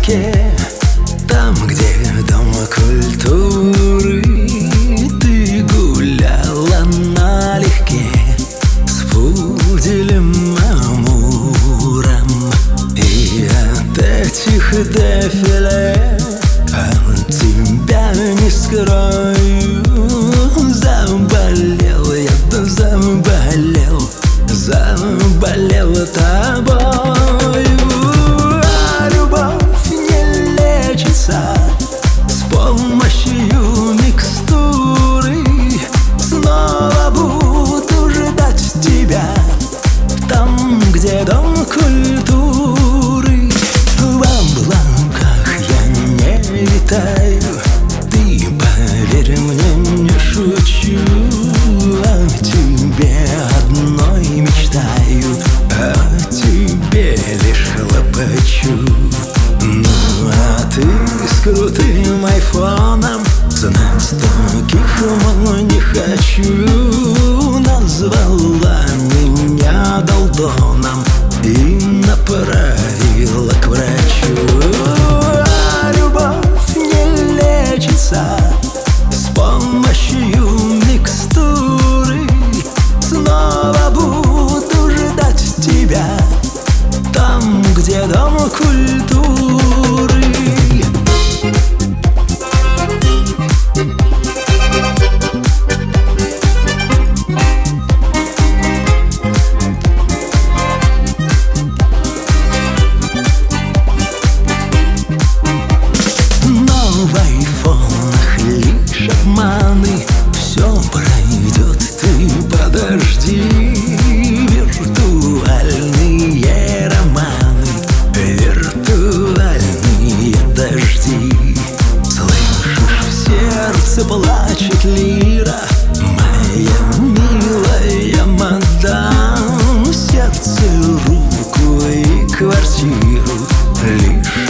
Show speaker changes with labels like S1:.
S1: налегке, там, где Дом культуры. Ты гуляла налегке с пуделем Амуром, и от этих дефиле от тебя не скрою. Заболел я, да заболел тобою. А любовь не лечится с помощью микстуры. Снова буду ждать тебя там, где Дом культуры. В облаках я не летаю, ты поверь мне, не шучу. О тебе одной мечтаю, о тебе лишь хлопочу. Ну а ты с крутым айфоном знать таких не хочу. Назвала меня долдоном и направила к врачу. А любовь не лечится с помощью микстуры. Снова буду ждать тебя там, где Дом культуры. В айфонах лишь обманы, все пройдет, ты подожди. Виртуальные романы, виртуальные дожди. Слышишь, в сердце плачет лира, моя милая мадам. Сердце, руку и квартиру лишь